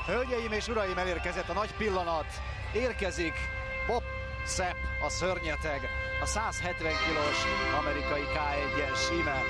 Hölgyeim és uraim, elérkezett a nagy pillanat. Érkezik Bob Sapp, a szörnyeteg, a 170 kilós amerikai K1-es íme.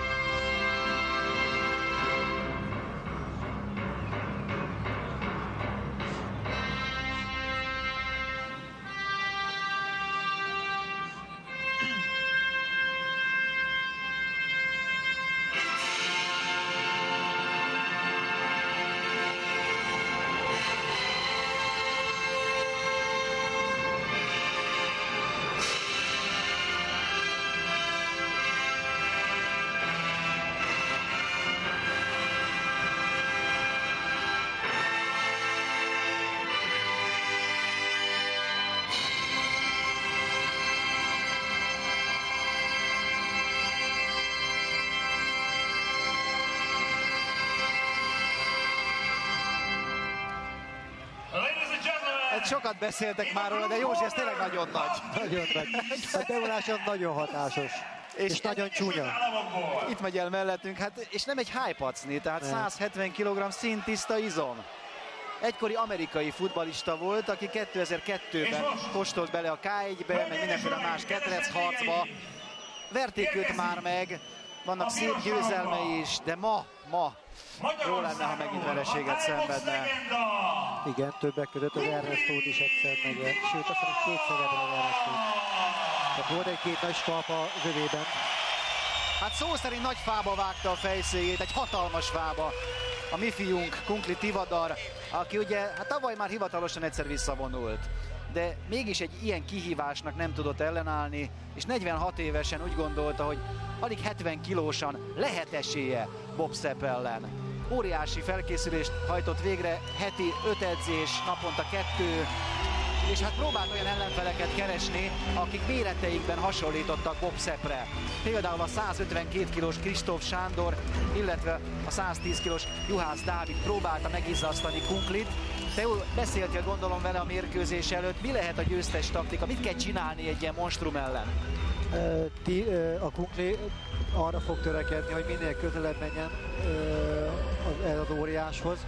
Sokat beszéltek már róla, de Józsi, ez tényleg nagyon nagy. Nagyon nagy. A bevonás az nagyon hatásos. És nagyon csúnya. Itt megy el mellettünk, hát, és nem egy hájpacni, tehát 170 kg színtiszta izom. Egykori amerikai futballista volt, aki 2002-ben kóstolt bele a K1-be, meg mindenféle más ketrecharcba. Verték őt már meg, vannak szép győzelmei is, de ma jó lenne, ha megint vereséget szenvedne. Igen, többek között az Ernestót is egyszer meg, sőt azt mondom, kétszer ebben az Ernestót. Tehát volt egy-két nagy skalpa az övében. Hát szó szerint nagy fába vágta a fejszéjét, egy hatalmas fába. A mi fiunk, Kunkli Tivadar, aki ugye hát tavaly már hivatalosan egyszer visszavonult, de mégis egy ilyen kihívásnak nem tudott ellenállni, és 46 évesen úgy gondolta, hogy alig 70 kilósan lehet esélye Bob Sapp ellen. Óriási felkészülést hajtott végre, heti 5 edzés, naponta 2, és hát próbált olyan ellenfeleket keresni, akik méreteikben hasonlítottak Bob Sappre. Például a 152 kilós Kristóf Sándor, illetve a 110 kilós Juhász Dávid próbálta megizzasztani Kunklit. Te beszéltél, gondolom, vele a mérkőzés előtt. Mi lehet a győztes taktika? Mit kell csinálni egy ilyen monstrum ellen? A Kunkli arra fog törekedni, hogy minél közelebb menjen az óriáshoz,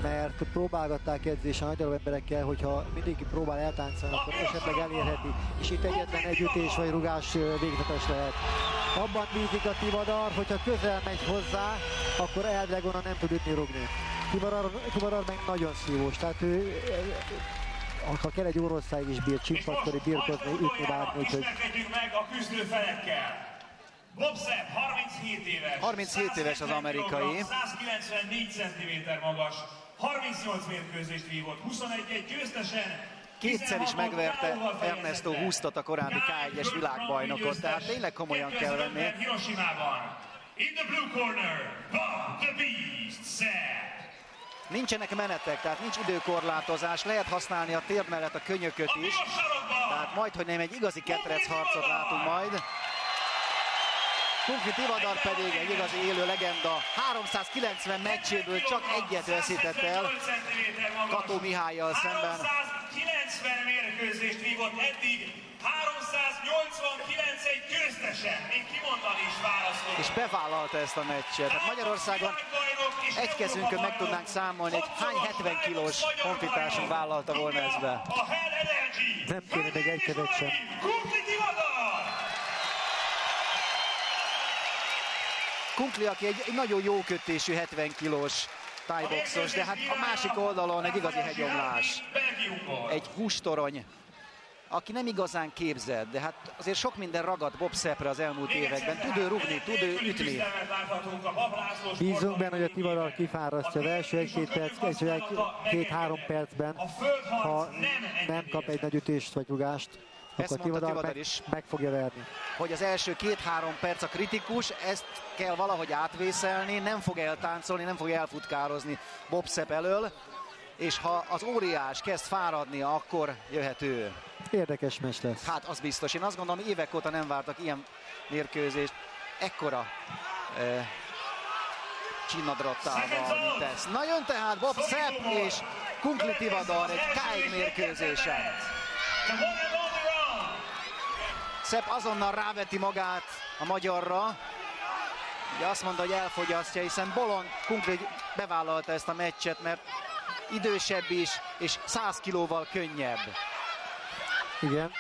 mert próbálgatták edzésen nagy emberekkel, hogyha mindig próbál eltáncolni, akkor esetleg elérheti, és itt egyetlen egy ütés vagy rugás végzetes lehet. Abban bízik a Tivadar, hogyha közel megy hozzá, akkor elvileg onnan nem tud ütni, rugni. Tivadar meg nagyon szívós, tehát ő, ha kell egy oroszáig is bír, csimpasztori, birkozni, ütni bármi, úgyhogy... Ismerkedjünk meg a küzdőfelekkel. Bob Sapp, 37 éves. 37 éves az amerikai. 194 cm magas, 38 mérkőzést vívott, 21 győztesen. Kétszer is megverte Ernesto Hustot, a korábbi K1-es világbajnokot, tehát tényleg komolyan kell venni. Hiroshimában. In the blue corner, Bob the Beast Sapp. Nincsenek menetek, tehát nincs időkorlátozás, lehet használni a térd mellett a könyököt is. Tehát majdhogy nem egy igazi ketrecharcot látunk majd. Kunkli Tivadar pedig egy igazi élő legenda. 390 meccséből csak egyet veszített el Kató Mihályjal szemben. 390 mérkőzést vívott eddig, 389 egy győztesen, még kimondani is választott. És bevállalta ezt a meccset. Hát Magyarországon egy kezünkön meg tudnánk számolni, hogy hány 70 kilós honfitársunk vállalta volna ezt be. Nem kéne még egy kezet sem. Kunkli, aki egy nagyon jó kötésű 70 kilós thai-boxos, de hát a másik oldalon egy igazi hegyomlás. Egy hústorony, aki nem igazán képzett, de hát azért sok minden ragadt Bob Sappre az elmúlt években. Tud ő rugni, tud ő ütni. Bízunk benne, hogy a Tivadar kifárasztja az első egy-két-három percben, ha nem kap egy nagy ütést vagy rugást, akkor a Tivadar is meg fogja verni. Hogy az első 2-3 perc a kritikus, ezt kell valahogy átvészelni, nem fog eltáncolni, nem fog elfutkározni Bob Sapp elől, és ha az óriás kezd fáradni, akkor jöhet ő. Érdekes meccs lesz. Hát az biztos. Én azt gondolom, évek óta nem vártak ilyen mérkőzést. Ekkora csinnadrattával, mint ez. Na jön tehát Bob Sapp és Kunkli Tivadar egy K1 mérkőzésen. Sapp azonnal ráveti magát a magyarra. Ugye azt mondta, hogy elfogyasztja, hiszen bolond Kunkli bevállalta ezt a meccset, mert idősebb is, és 100 kilóval könnyebb. Igen,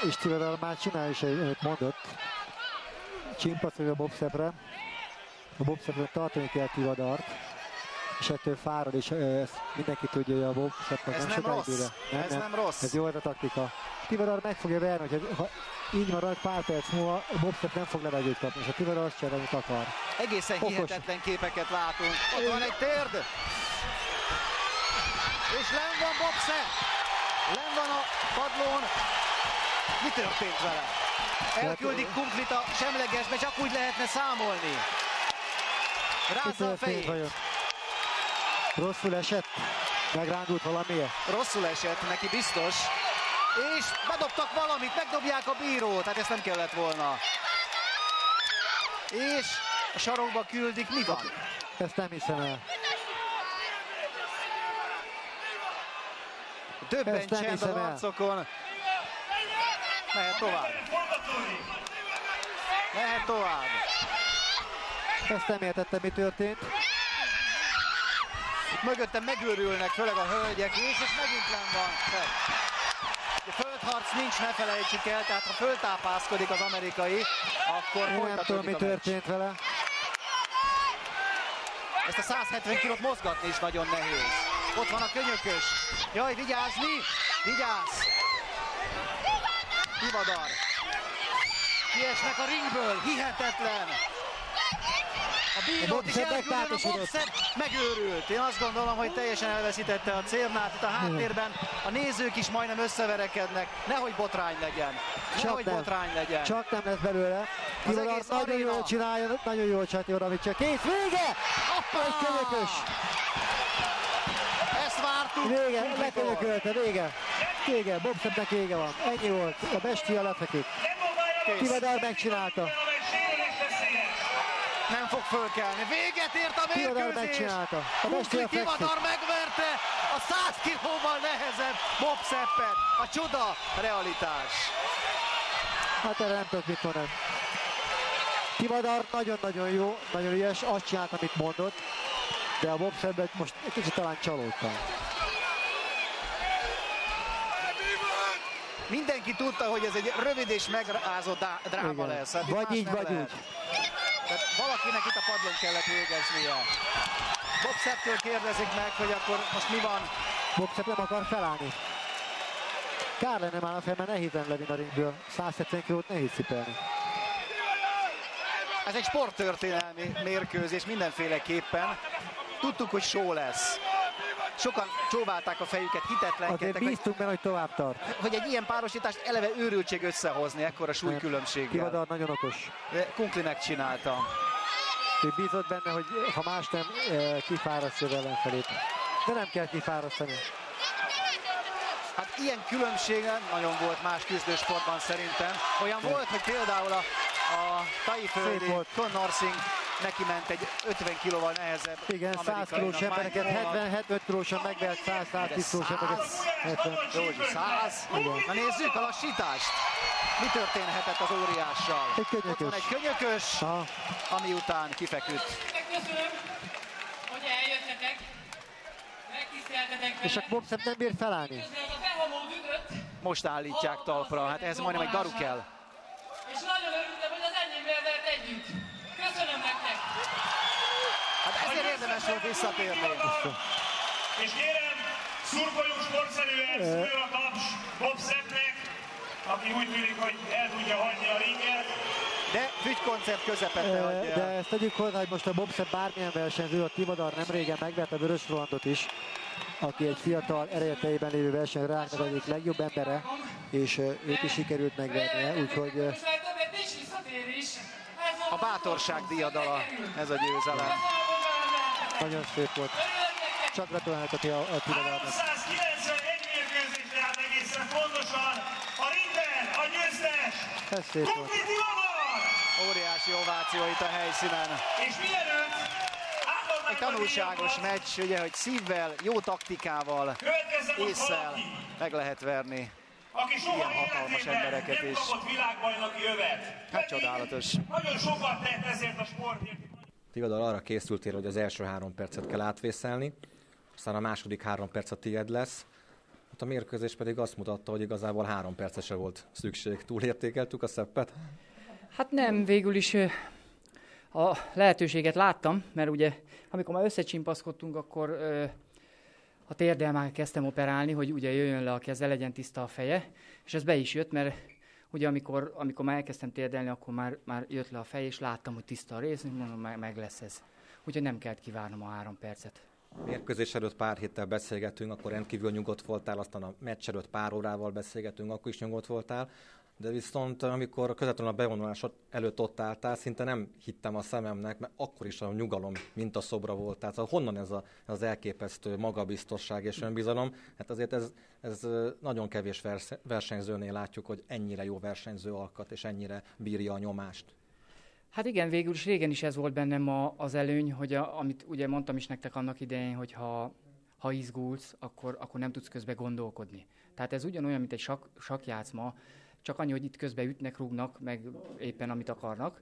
és Tivadar már csinál is, amit mondott. Csimpaszol a Bobszepre. A Bobszepre tartani kell Tivadart, és ettől fárad, és ezt mindenki tudja, hogy a Bobszepnek Ez nem nem sokáig rossz. bírja. Ez nem rossz. Ez jó ez a taktika. Tivadar meg fogja verni, hogy ha így marad pár perc múlva, a Bobszep nem fog levegőt kapni, és a Tivadar azt csinál, amit akar. Egészen Okos. hihetetlen képeket látunk. Ott van egy térd. És lenn van Bobszep. Lenn van a padlón. Mi történt vele? Elküldik Kunklit a semlegesbe, csak úgy lehetne számolni. Rázza a fejét. Rosszul esett? Megrándult valamiért? Rosszul esett, neki biztos. És bedobtak valamit, megdobják a bírót. Hát ezt nem kellett volna. És a sarokba küldik, mi van? Ezt nem hiszem el. Többen csend az arcokon. Mehet tovább. Mehet tovább. Ezt nem értettem, mi történt. Mögöttem megőrülnek, főleg a hölgyek is, és megint lenn van. A földharc nincs, ne felejtsük el, tehát ha föltápászkodik az amerikai, akkor Én nem tudom, folytatódik mi a meccs. történt vele. Ezt a 170 kilót mozgatni is nagyon nehéz. Ott van a könyökös. Jaj, vigyázni! Vigyázz! Tivadar. Kiesnek a ringből, hihetetlen! A bírót is elküldön, a Bobszep megőrült. Én azt gondolom, hogy teljesen elveszítette a célnát. Itt a háttérben a nézők is majdnem összeverekednek. Nehogy botrány legyen. Nehogy botrány legyen. Csak nem lesz belőle. Tivadar nagyon jól csinálja, nagyon jól csinálja, amit csak kész. Vége! Egy könyökös! Ezt vártuk. Vége, lekönyökölte, vége. Vége, Bobszepnek vége van. Ennyi volt, a bestia lefeküdt. Tivadar megcsinálta. Nem fog fölkelni. Véget ért a Tivadar mérkőzés. megcsinálta. A bestia fekszik. Tivadar megverte a 100 kilóval nehezebb Bobszeppet. A csoda realitás. Hát erre nem tudok mit mondani. Tivadar nagyon-nagyon jó, nagyon ügyes, azt csinált, amit mondott, de a Bobszepben most egy kicsit talán csalódtam. Mindenki tudta, hogy ez egy rövid és megrázó dráma Igen. lesz. Hát itt Vagy más így, nem vagy lehet. úgy. Tehát valakinek itt a padlón kellett végeznie. Bobszepptől kérdezik meg, hogy akkor most mi van. Bobszep nem akar felállni. Kár lenne már a fel, mert nehéz levin a ringből. 170 kilót nehéz cipelni. Ez egy sporttörténelmi mérkőzés mindenféleképpen. Tudtuk, hogy show lesz. Sokan csóválták a fejüket, Azért hitetlenkedtek, bíztunk benne, hogy tovább tart. hogy egy ilyen párosítást eleve őrültség összehozni ekkora súlykülönbséggel. Tivadar nagyon okos. De Kunklinek csinálta. Ő bízott benne, hogy ha más nem, kifárasztja az ellenfelét. De nem kell kifárasztani. Hát ilyen különbsége nagyon volt más küzdősportban szerintem. Olyan volt, hogy például a thaiföldi Conor Singh neki ment egy 50 kilóval nehezebb Igen, 100 kilós embereket, 70-75 kilósan megvert 100-110 kilós embereket. 70. Józsi, 100? Na nézzük a lassítást. Mi történhetett az óriással? Egy könyökös. Ott van egy könyökös, Aha. ami után kifeküdt. Köszönöm, hogy eljöttetek, megtiszteltetek vele. És a Bobszep nem bír felállni. Közben ez a behamód üdött, Most állítják talpra, hát ez majdnem egy daru kell. és nagyon örültem, hogy az enyémvel vert együtt. Köszönöm nektek! Hát ezért érdemes volt visszatérni. És kérem, szurkoljunk sportszerűen, szóljon a taps Bobszepnek, aki úgy tűnik, hogy el tudja hagyni a ringet. De fügykoncert közepette adja. De ezt tegyük hozzá, hogy most a Bobszep bármilyen versenyző, a Tivadar nem régen megverte a Vörös Rolandot is, aki egy fiatal eredeteiben lévő versenyráknak egyik legjobb embere, és őt is sikerült megvernie, úgyhogy Most már többet nincs visszatér is. A bátorság diadala, ez a győzelem. nagyon szép volt. Csak gratulálhatok a Tivadarnak. 391 mérkőzés, tehát egészen pontosan a ringben a győztes Ez szép volt. Kunkli Tivadar! Óriási ováció itt a helyszínen. És mielőtt átadnánk Egy tanulságos a díjakat, meccs, ugye, hogy szívvel, jó taktikával, következzen most ésszel valaki, meg lehet verni. aki soha ilyen hatalmas életében embereket nem is. kapott világbajnoki övet. Hát Pedig csodálatos. Nagyon sokat tett ezért a sportért. Tivadar arra készültél, hogy az első 3 percet kell átvészelni. aztán a második 3 perc a tied lesz. A mérkőzés pedig azt mutatta, hogy igazából 3 percesre volt szükség. Túlértékeltük a szeppet? Hát nem, végül is a lehetőséget láttam, mert ugye amikor már összecsimpaszkodtunk, akkor a térdel már kezdtem operálni, hogy ugye jöjjön le a keze, legyen tiszta a feje, és ez be is jött, mert ugye amikor már elkezdtem térdelni, akkor már jött le a fej, és láttam, hogy tiszta a rész, mondom, meg lesz ez. Úgyhogy nem kellett kivárnom a 3 percet. Mérkőzés előtt pár héttel beszélgetünk, akkor rendkívül nyugodt voltál, aztán a meccs előtt pár órával beszélgetünk, akkor is nyugodt voltál. De viszont amikor közvetlenül a bevonulás előtt ott álltál, szinte nem hittem a szememnek, mert akkor is a nyugalom mintaszobra volt. Tehát honnan ez az elképesztő magabiztosság és önbizalom? Hát azért ez nagyon kevés versenyzőnél látjuk, hogy ennyire jó versenyző alkat, és ennyire bírja a nyomást. Hát igen, végül is régen is ez volt bennem az előny, hogy amit ugye mondtam is nektek annak idején, hogy ha izgulsz, akkor nem tudsz közben gondolkodni. Tehát ez ugyanolyan, mint egy sakkjátszma, csak annyi, hogy itt közben ütnek, rúgnak, meg éppen amit akarnak.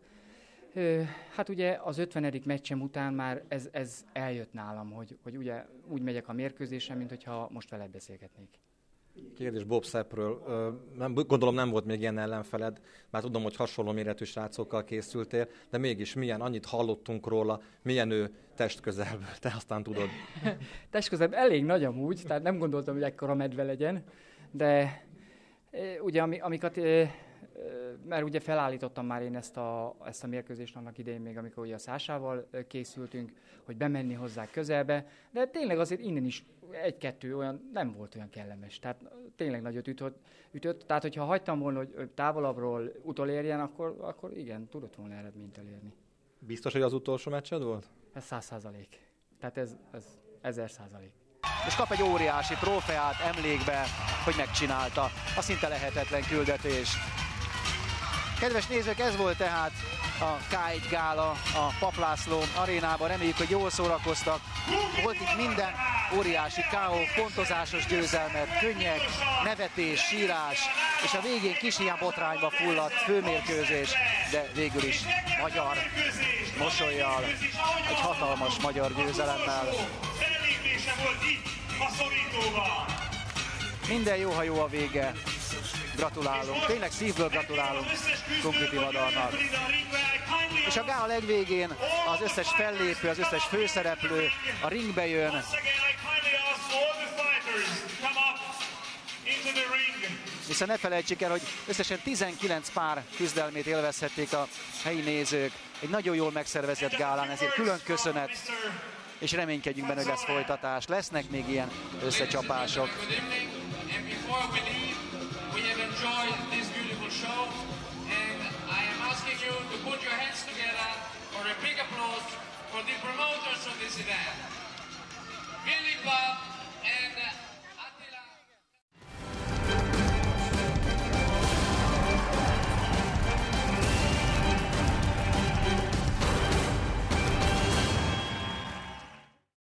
Hát ugye az 50. meccsem után már ez eljött nálam, hogy ugye úgy megyek a mérkőzésen, mint hogyha most veled beszélgetnék. Kérdés Bob Seppről. Gondolom nem volt még ilyen ellenfeled, bár tudom, hogy hasonló méretű srácokkal készültél, de mégis annyit hallottunk róla, milyen ő testközelből, te aztán tudod. Testközelből elég nagy amúgy, tehát nem gondoltam, hogy ekkora medve legyen, de ugye mert ugye felállítottam már én ezt a mérkőzést annak idején még, amikor ugye a Szásával készültünk, hogy bemenni hozzá közelbe, de tényleg azért innen is 1-2 olyan nem volt olyan kellemes, tehát tényleg nagyot ütött, tehát hogyha hagytam volna, hogy távolabbról utolérjen, akkor igen, tudott volna eredményt elérni. Biztos, hogy az utolsó meccsed volt? Ez 100%. Tehát ez 1000%. És kap egy óriási trófeát emlékbe, hogy megcsinálta a szinte lehetetlen küldetést. Kedves nézők, ez volt tehát a K1 gála a Papp László arénában. Reméljük, hogy jól szórakoztak. Volt itt minden, óriási K.O., pontozásos győzelmet, könnyek, nevetés, sírás, és a végén kis ilyen botrányba fulladt főmérkőzés, de végül is magyar mosollyal, egy hatalmas magyar győzelemmel. Minden jó, ha jó a vége. Gratulálunk, tényleg szívből gratulálunk Kunkli Tivadarnak. És a gála legvégén az összes fellépő, az összes főszereplő a ringbe jön. Hiszen ne felejtsük el, hogy összesen 19 pár küzdelmét élvezhették a helyi nézők. Egy nagyon jól megszervezett gálán, ezért külön köszönet, és reménykedjünk benne, hogy lesz folytatás. Lesznek még ilyen összecsapások. We have enjoyed this beautiful show, and I am asking you to put your hands together for a big applause for the promoters of this event, Billy Bob and